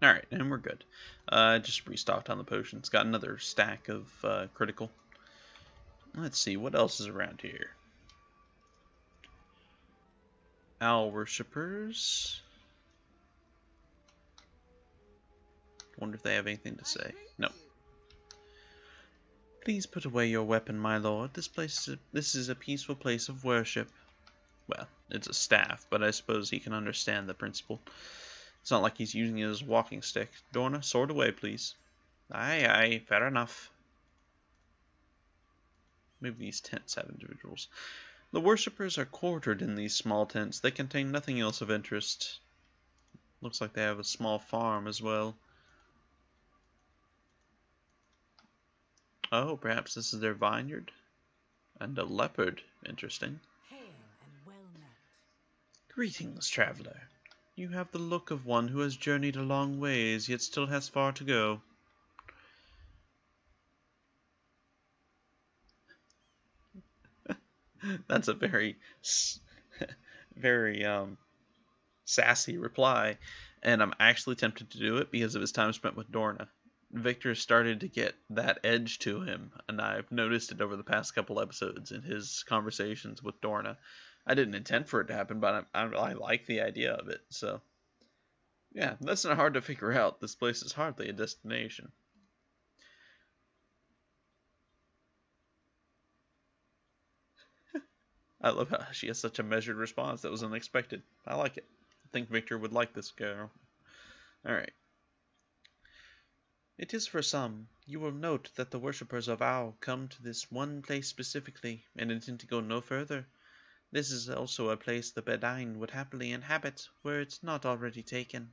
Alright, and we're good. Just restocked on the potions. Got another stack of critical. Let's see, what else is around here? Owl worshippers. Wonder if they have anything to say. No. Please put away your weapon, my lord. This is a peaceful place of worship. Well, it's a staff, but I suppose he can understand the principle. It's not like he's using it as a walking stick. Dorna, sword away, please. Aye, aye, fair enough. Maybe these tents have individuals. The worshippers are quartered in these small tents. They contain nothing else of interest. Looks like they have a small farm as well. Oh, perhaps this is their vineyard? And a leopard. Interesting. Hail and well met. Greetings, traveler. You have the look of one who has journeyed a long ways, yet still has far to go. That's a very, very, sassy reply, and I'm actually tempted to do it because of his time spent with Dorna. Victor started to get that edge to him, and I've noticed it over the past couple episodes in his conversations with Dorna. I didn't intend for it to happen, but I like the idea of it, so... Yeah, that's not hard to figure out. This place is hardly a destination. I love how she has such a measured response. That was unexpected. I like it. I think Victor would like this girl. Alright. It is for some. You will note that the worshippers of Ao come to this one place specifically, and intend to go no further. This is also a place the Bedain would happily inhabit, were it not already taken.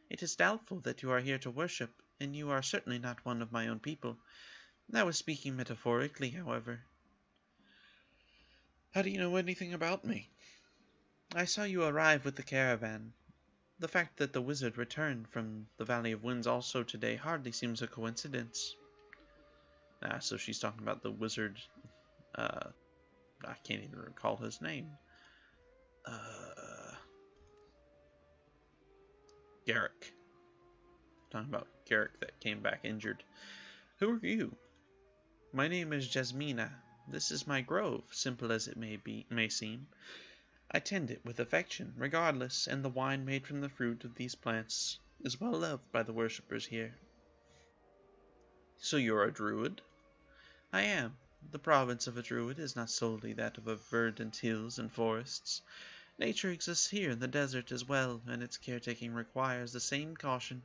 It is doubtful that you are here to worship, and you are certainly not one of my own people. I was speaking metaphorically, however. How do you know anything about me? I saw you arrive with the caravan. The fact that the wizard returned from the Valley of Winds also today hardly seems a coincidence. Ah, so she's talking about the wizard. I can't even recall his name. Garrick. Talking about Garrick that came back injured. Who are you? My name is Jasmina. This is my grove, simple as it may seem. I tend it with affection, regardless, and the wine made from the fruit of these plants is well loved by the worshippers here. So you're a druid? I am. The province of a druid is not solely that of verdant hills and forests. Nature exists here in the desert as well, and its caretaking requires the same caution.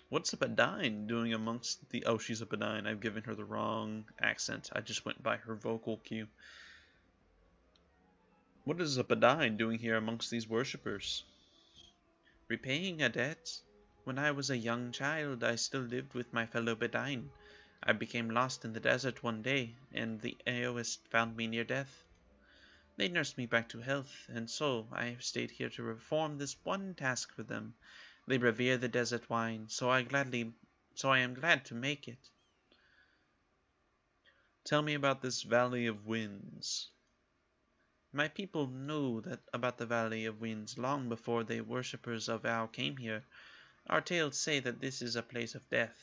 What's a Bedain doing amongst the... Oh, she's a Bedain. I've given her the wrong accent. I just went by her vocal cue. What is a Bedain doing here amongst these worshippers? Repaying a debt. When I was a young child, I still lived with my fellow Bedain. I became lost in the desert one day, and the Aoist found me near death. They nursed me back to health, and so I have stayed here to perform this one task for them. They revere the desert wine, so I am glad to make it. Tell me about this Valley of Winds. My people knew about the Valley of Winds long before the worshippers of Ao came here. Our tales say that this is a place of death.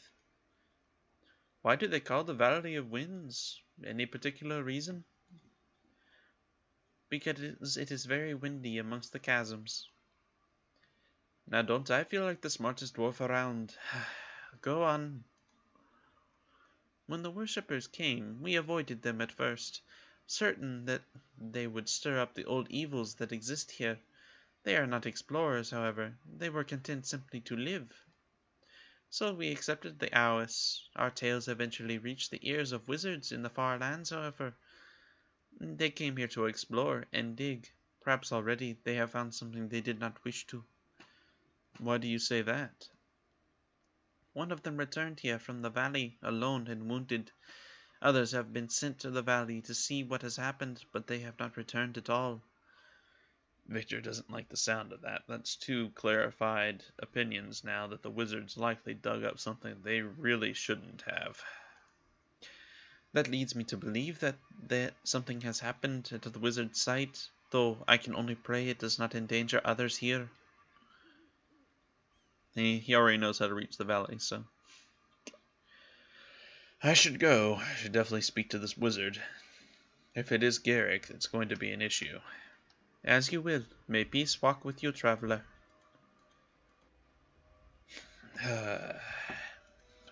Why do they call the Valley of Winds? Any particular reason? Because it is very windy amongst the chasms. Now don't I feel like the smartest dwarf around? Go on. When the worshippers came, we avoided them at first, certain that they would stir up the old evils that exist here. They are not explorers, however. They were content simply to live. So we accepted the Aoists. Our tales eventually reached the ears of wizards in the far lands, however. They came here to explore and dig. Perhaps already they have found something they did not wish to. Why do you say that? One of them returned here from the valley, alone and wounded. Others have been sent to the valley to see what has happened, but they have not returned at all. Victor doesn't like the sound of that. That's two clarified opinions now that the wizards likely dug up something they really shouldn't have. That leads me to believe that something has happened at the wizard's site, though I can only pray it does not endanger others here. He already knows how to reach the valley, so. I should go. I should definitely speak to this wizard. If it is Garrick, it's going to be an issue. As you will. May peace walk with you, traveler.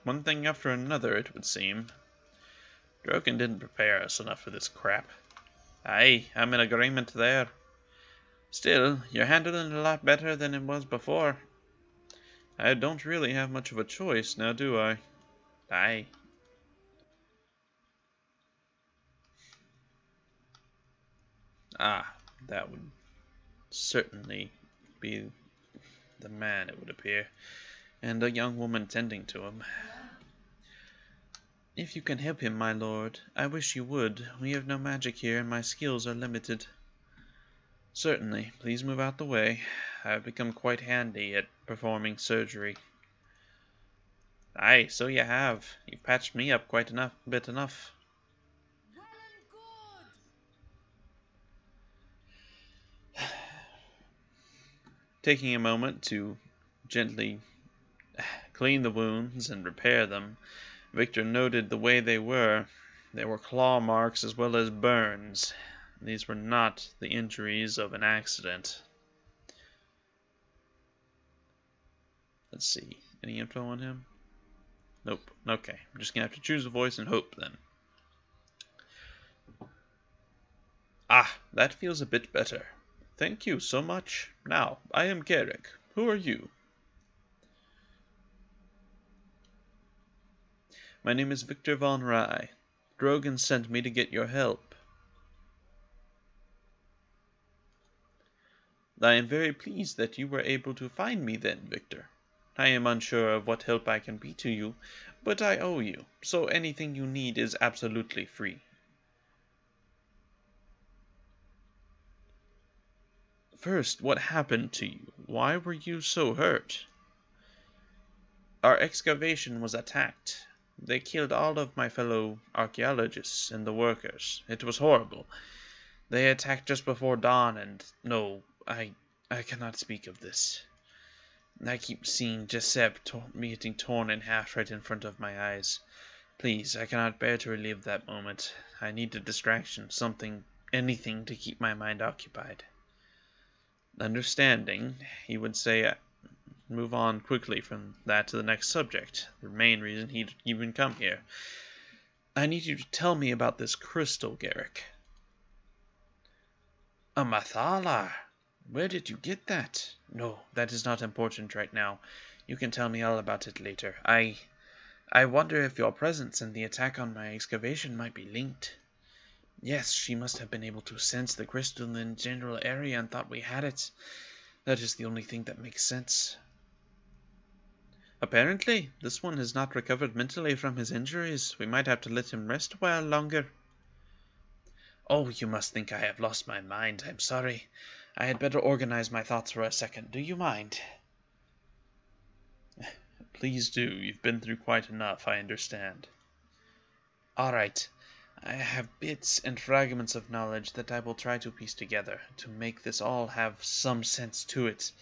One thing after another, it would seem. Drogon didn't prepare us enough for this crap. Aye, I'm in agreement there. Still, you're handling it a lot better than it was before. I don't really have much of a choice now, do I? Aye. Ah, that would certainly be the man, it would appear, and a young woman tending to him. If you can help him, my lord, I wish you would. We have no magic here, and my skills are limited. Certainly. Please move out the way. I have become quite handy at performing surgery. Aye, so you have. You've patched me up quite enough. Well and good. Taking a moment to gently clean the wounds and repair them, Victor noted the way they were. There were claw marks as well as burns. These were not the injuries of an accident. Let's see. Any info on him? Nope. Okay. I'm just gonna have to choose a voice and hope then. Ah, that feels a bit better. Thank you so much. Now, I am Garrick. Who are you? My name is Victor von Rye. Drogon sent me to get your help. I am very pleased that you were able to find me then, Victor. I am unsure of what help I can be to you, but I owe you, so anything you need is absolutely free. First, what happened to you? Why were you so hurt? Our excavation was attacked. They killed all of my fellow archaeologists and the workers. It was horrible. They attacked just before dawn and... No, I cannot speak of this. I keep seeing Giuseppe getting torn in half right in front of my eyes. Please, I cannot bear to relive that moment. I need a distraction, something, anything to keep my mind occupied. Understanding, he would say, move on quickly from that to the next subject, the main reason he'd even come here. I need you to tell me about this crystal, Garrick. A Mathala! Where did you get that? No, that is not important right now. You can tell me all about it later. I wonder if your presence and the attack on my excavation might be linked. Yes, she must have been able to sense the crystal in the general area and thought we had it. That is the only thing that makes sense. Apparently, this one has not recovered mentally from his injuries. We might have to let him rest a while longer. Oh, you must think I have lost my mind. I'm sorry. I had better organize my thoughts for a second. Do you mind? Please do. You've been through quite enough, I understand. All right. I have bits and fragments of knowledge that I will try to piece together to make this all have some sense to it.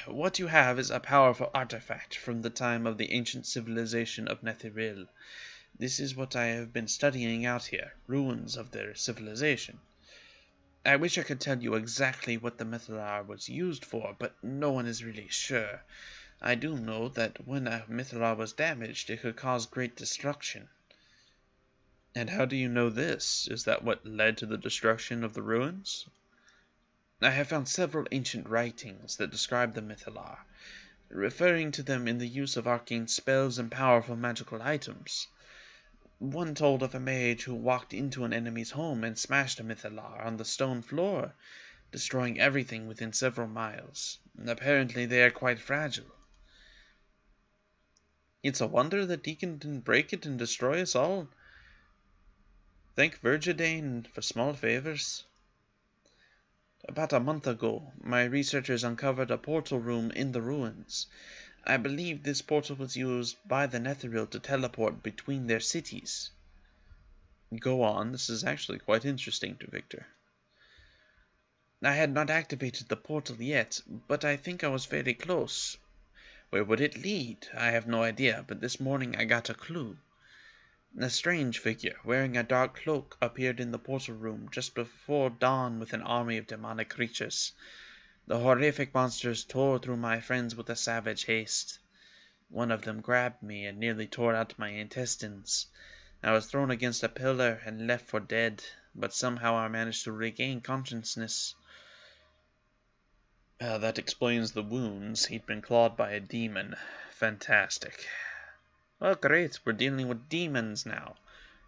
What you have is a powerful artifact from the time of the ancient civilization of Netheril. This is what I have been studying out here, ruins of their civilization. I wish I could tell you exactly what the Mythalar was used for, but no one is really sure. I do know that when a Mythalar was damaged, it could cause great destruction. And how do you know this? Is that what led to the destruction of the ruins? I have found several ancient writings that describe the Mythalar, referring to them in the use of arcane spells and powerful magical items. One told of a mage who walked into an enemy's home and smashed a Mythalar on the stone floor, destroying everything within several miles. Apparently they are quite fragile. It's a wonder that Deacon didn't break it and destroy us all. Thank Virgidane for small favors. About a month ago, my researchers uncovered a portal room in the ruins. I believe this portal was used by the Netheril to teleport between their cities. Go on, this is actually quite interesting to Victor. I had not activated the portal yet, but I think I was very close. Where would it lead? I have no idea, but this morning I got a clue. A strange figure, wearing a dark cloak, appeared in the portal room just before dawn with an army of demonic creatures. The horrific monsters tore through my friends with a savage haste. One of them grabbed me and nearly tore out my intestines. I was thrown against a pillar and left for dead, but somehow I managed to regain consciousness. That explains the wounds. He'd been clawed by a demon. Fantastic. Oh, great, we're dealing with demons now.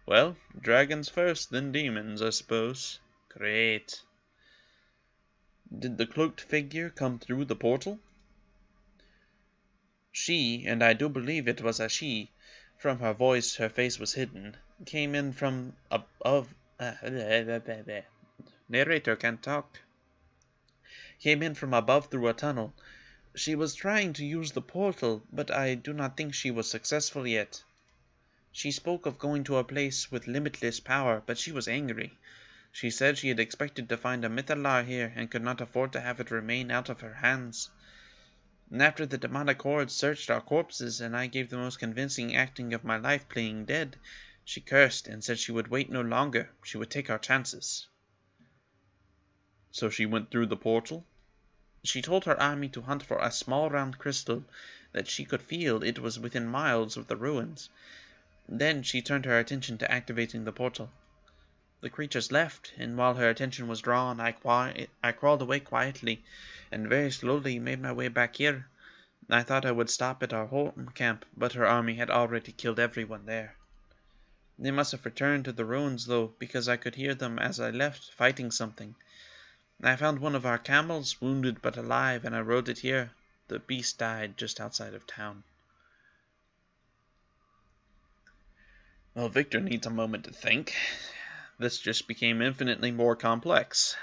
Well, dragons first, then demons, I suppose. Great. Did the cloaked figure come through the portal? She, and I do believe it was a she, from her voice her face was hidden, came in from above. Narrator can't talk. Came in from above through a tunnel. She was trying to use the portal, but I do not think she was successful yet. She spoke of going to a place with limitless power, but she was angry. She said she had expected to find a Mythalar here and could not afford to have it remain out of her hands. And after the demonic horde searched our corpses and I gave the most convincing acting of my life playing dead, she cursed and said she would wait no longer. She would take our chances. So she went through the portal? She told her army to hunt for a small round crystal that she could feel it was within miles of the ruins. Then she turned her attention to activating the portal. The creatures left, and while her attention was drawn, I crawled away quietly and very slowly made my way back here. I thought I would stop at our home camp, but her army had already killed everyone there. They must have returned to the ruins, though, because I could hear them as I left, fighting something. I found one of our camels, wounded but alive, and I rode it here. The beast died just outside of town. Well, Victor needs a moment to think. This just became infinitely more complex.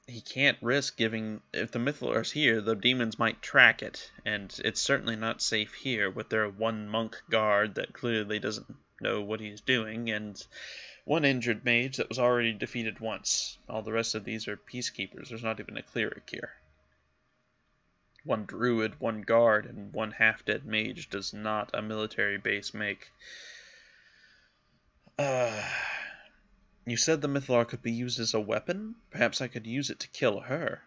He can't risk giving... If the Mythalar's here, the demons might track it, and it's certainly not safe here with their one monk guard that clearly doesn't know what he's doing, and one injured mage that was already defeated once. All the rest of these are peacekeepers. There's not even a cleric here. One druid, one guard, and one half-dead mage does not a military base make. You said the Mythalar could be used as a weapon? Perhaps I could use it to kill her.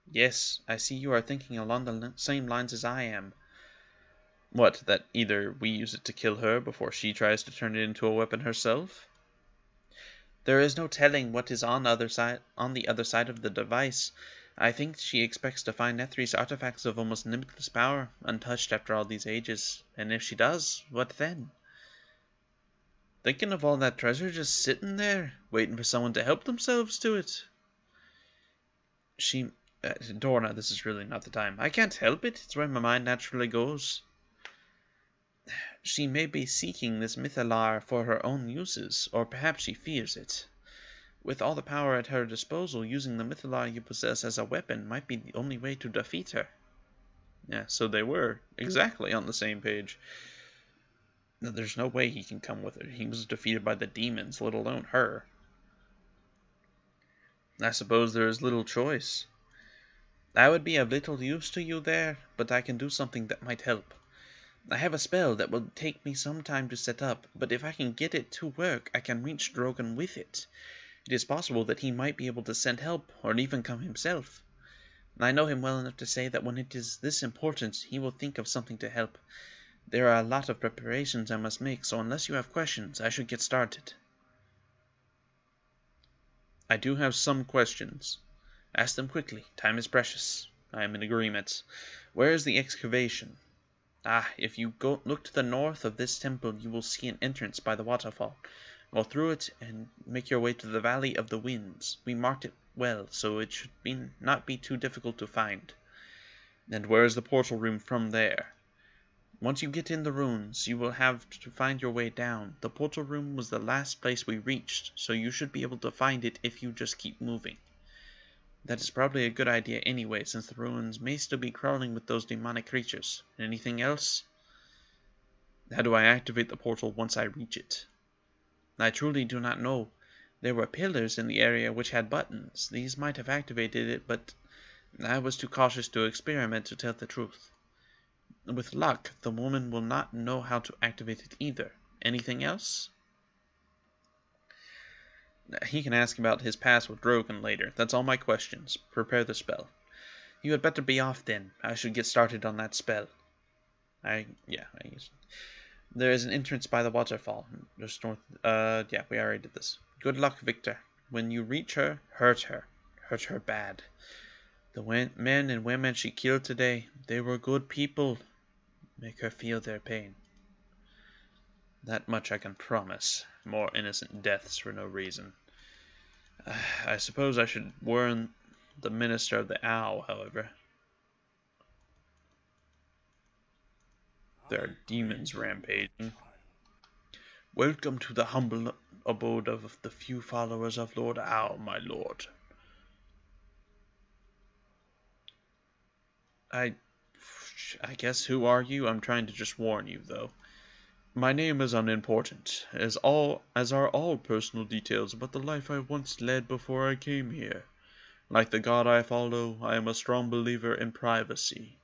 Yes, I see you are thinking along the same lines as I am. What, that either we use it to kill her before she tries to turn it into a weapon herself? There is no telling what is on the other side of the device. I think she expects to find Nethri's artifacts of almost limitless power, untouched after all these ages. And if she does, what then? Thinking of all that treasure just sitting there, waiting for someone to help themselves to it. Dorna, this is really not the time. I can't help it. It's where my mind naturally goes. She may be seeking this Mythalar for her own uses, or perhaps she fears it. With all the power at her disposal, using the Mythalar you possess as a weapon might be the only way to defeat her. Yeah, so they were exactly on the same page. There's no way he can come with her. He was defeated by the demons, let alone her. I suppose there is little choice. I would be of little use to you there, but I can do something that might help. I have a spell that will take me some time to set up, but if I can get it to work, I can reach Drogon with it. It is possible that he might be able to send help, or even come himself. I know him well enough to say that when it is this important, he will think of something to help. There are a lot of preparations I must make, so unless you have questions, I should get started. I do have some questions. Ask them quickly. Time is precious. I am in agreement. Where is the excavation? If you look to the north of this temple, you will see an entrance by the waterfall. Go through it and make your way to the Valley of the Winds. We marked it well, so it should not be too difficult to find. And where is the portal room from there? Once you get in the ruins, you will have to find your way down. The portal room was the last place we reached, so you should be able to find it if you just keep moving. That is probably a good idea anyway, since the ruins may still be crawling with those demonic creatures. Anything else? How do I activate the portal once I reach it? I truly do not know. There were pillars in the area which had buttons. These might have activated it, but I was too cautious to experiment, to tell the truth. With luck, the woman will not know how to activate it either. Anything else? He can ask about his past with Drogon later. That's all my questions. Prepare the spell. You had better be off then. I should get started on that spell. I guess. There is an entrance by the waterfall. Just north. Yeah, we already did this. Good luck, Victor. When you reach her, hurt her. Hurt her bad. The men and women she killed today, they were good people. Make her feel their pain. That much I can promise. More innocent deaths for no reason. I suppose I should warn the Minister of the Owl, however. There are demons rampaging. Welcome to the humble abode of the few followers of Lord Owl, my lord. I guess, who are you? I'm trying to just warn you, though. My name is unimportant, as are all personal details about the life I once led before I came here. Like the god I follow, I am a strong believer in privacy.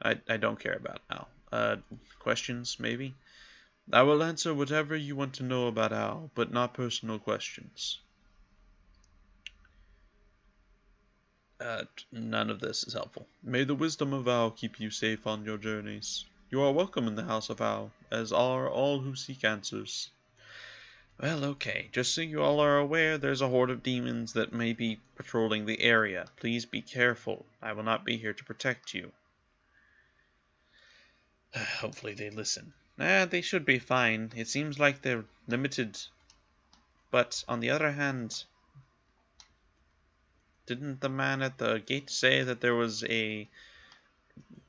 I don't care about Al. Questions, maybe? I will answer whatever you want to know about Al, but not personal questions. None of this is helpful. May the wisdom of Al keep you safe on your journeys. You are welcome in the House of Al, as are all who seek answers. Well, okay. Just so you all are aware, there's a horde of demons that may be patrolling the area. Please be careful. I will not be here to protect you. Hopefully they listen. They should be fine. It seems like they're limited. But on the other hand, didn't the man at the gate say that there was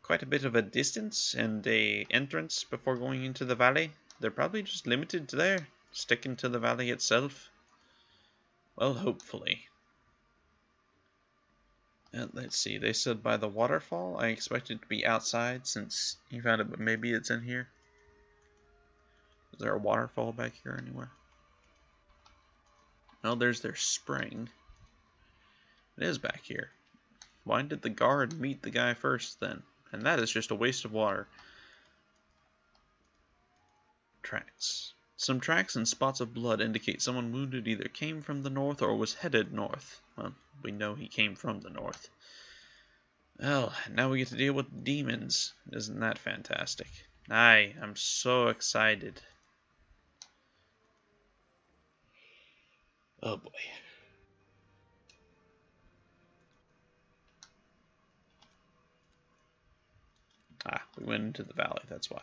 quite a bit of a distance and a entrance before going into the valley? They're probably just limited to there, sticking to the valley itself. Well, hopefully. Let's see, they said by the waterfall. I expect it to be outside since you found it, but maybe it's in here. Is there a waterfall back here anywhere? No, there's their spring. It is back here. Why did the guard meet the guy first then? And that is just a waste of water. Tracks. Some tracks and spots of blood indicate someone wounded either came from the north or was headed north. Well, we know he came from the north. Well, now we get to deal with demons. Isn't that fantastic? I'm so excited. Oh boy. We went into the valley, that's why.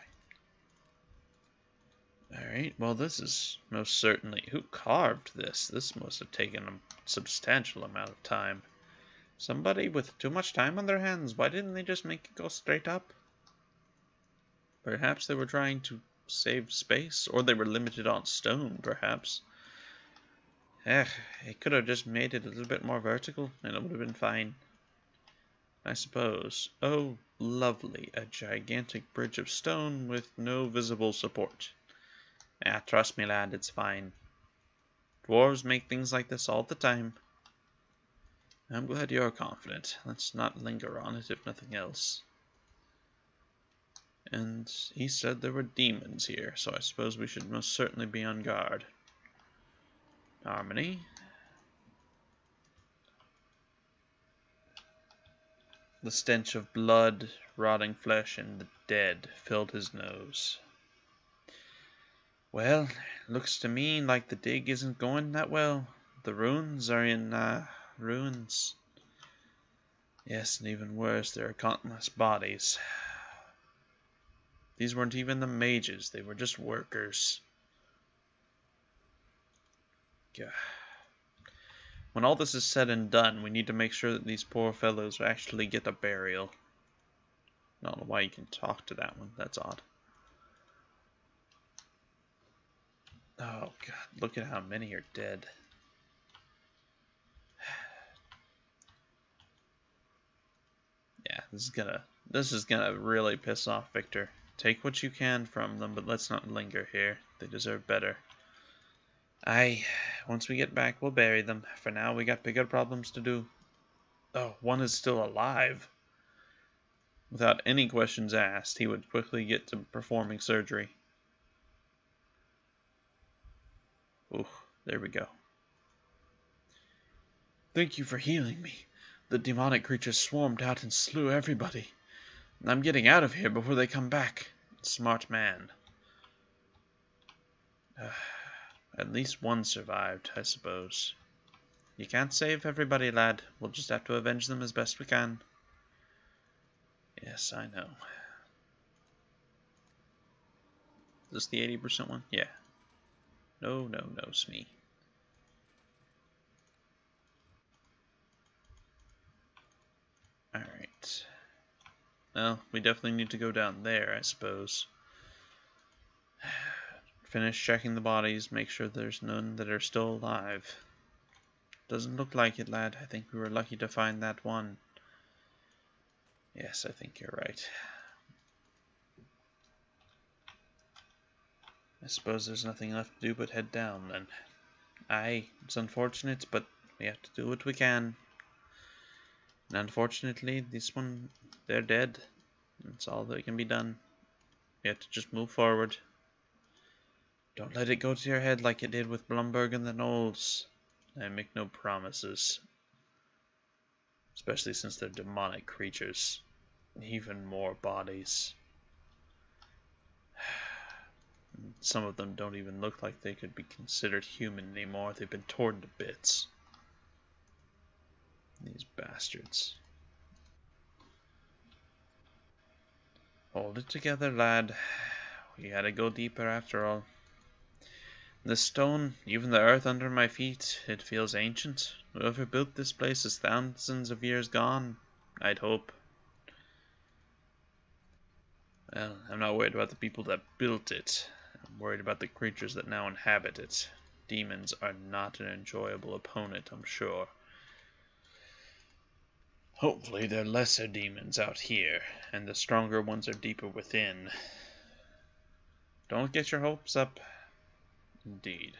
Alright, well this is most certainly... Who carved this? This must have taken a substantial amount of time. Somebody with too much time on their hands. Why didn't they just make it go straight up? Perhaps they were trying to save space, or they were limited on stone, perhaps. It could have just made it a little bit more vertical, and it would have been fine. I suppose. Oh, lovely. A gigantic bridge of stone with no visible support. Trust me, lad, it's fine. Dwarves make things like this all the time. I'm glad you're confident. Let's not linger on it, if nothing else. And he said there were demons here, so I suppose we should most certainly be on guard. Harmony. The stench of blood, rotting flesh, and the dead filled his nose. Well, looks to me like the dig isn't going that well. The ruins are in ruins. Yes, and even worse, there are countless bodies. These weren't even the mages, they were just workers. Yeah. When all this is said and done, we need to make sure that these poor fellows actually get a burial. I don't know why you can talk to that one, that's odd. Oh god, look at how many are dead. Yeah, this is gonna really piss off Victor. Take what you can from them, but let's not linger here. They deserve better. Once we get back, we'll bury them. For now, we got bigger problems to do. Oh, one is still alive. Without any questions asked, he would quickly get to performing surgery. Ooh, there we go. Thank you for healing me. The demonic creatures swarmed out and slew everybody. I'm getting out of here before they come back. Smart man. At least one survived, I suppose. You can't save everybody, lad. We'll just have to avenge them as best we can. Yes, I know. Is this the 80% one? Yeah. No, Smee. Alright. Well, we definitely need to go down there, I suppose. Finish checking the bodies, make sure there's none that are still alive. Doesn't look like it, lad. I think we were lucky to find that one. Yes, I think you're right. I suppose there's nothing left to do but head down, then. Aye, it's unfortunate, but we have to do what we can. And unfortunately, this one, they're dead. That's all that can be done. We have to just move forward. Don't let it go to your head like it did with Blumberg and the Knolls. I make no promises. Especially since they're demonic creatures. Even more bodies. Some of them don't even look like they could be considered human anymore. They've been torn to bits. These bastards. Hold it together, lad. We gotta go deeper after all. The stone, even the earth under my feet, it feels ancient. Whoever built this place is thousands of years gone, I'd hope. Well, I'm not worried about the people that built it. I'm worried about the creatures that now inhabit it. Demons are not an enjoyable opponent, I'm sure. Hopefully they're lesser demons out here, and the stronger ones are deeper within. Don't get your hopes up. Indeed.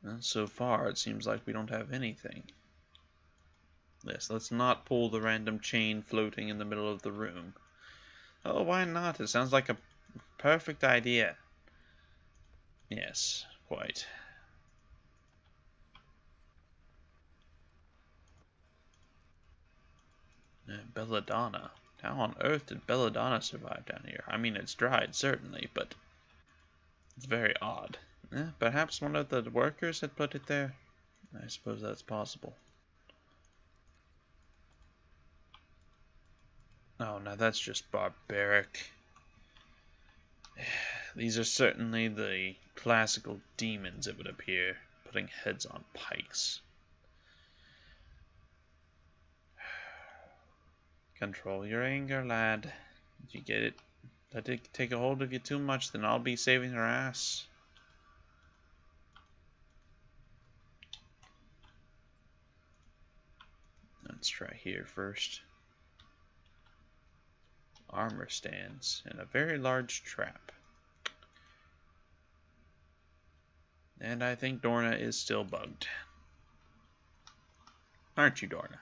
Well, so far it seems like we don't have anything. Yes, let's not pull the random chain floating in the middle of the room. Oh, why not? It sounds like a perfect idea. Yes, quite. Belladonna. How on earth did Belladonna survive down here? I mean, it's dried, certainly, but it's very odd. Perhaps one of the workers had put it there? I suppose that's possible. Oh, now that's just barbaric. These are certainly the classical demons, it would appear, putting heads on pikes. Control your anger, lad. If you get it, let it take a hold of you too much, then I'll be saving her ass. Let's try here first. Armor stands and a very large trap. And I think Dorna is still bugged. Aren't you, Dorna?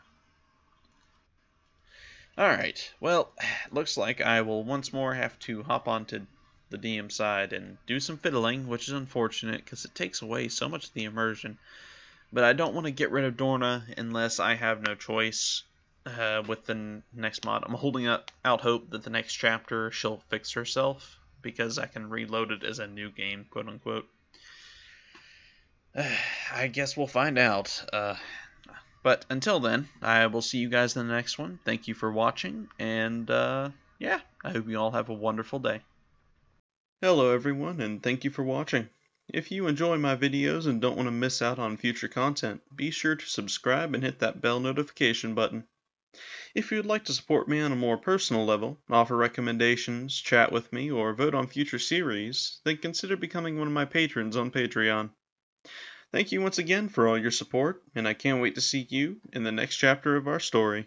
Alright, well, looks like I will once more have to hop onto the DM side and do some fiddling, which is unfortunate because it takes away so much of the immersion. But I don't want to get rid of Dorna unless I have no choice with the next mod. I'm holding out hope that the next chapter she'll fix herself because I can reload it as a new game, quote unquote. I guess we'll find out. But until then, I will see you guys in the next one. Thank you for watching, and yeah, I hope you all have a wonderful day. Hello everyone, and thank you for watching. If you enjoy my videos and don't want to miss out on future content, be sure to subscribe and hit that bell notification button. If you would like to support me on a more personal level, offer recommendations, chat with me, or vote on future series, then consider becoming one of my patrons on Patreon. Thank you once again for all your support, and I can't wait to see you in the next chapter of our story.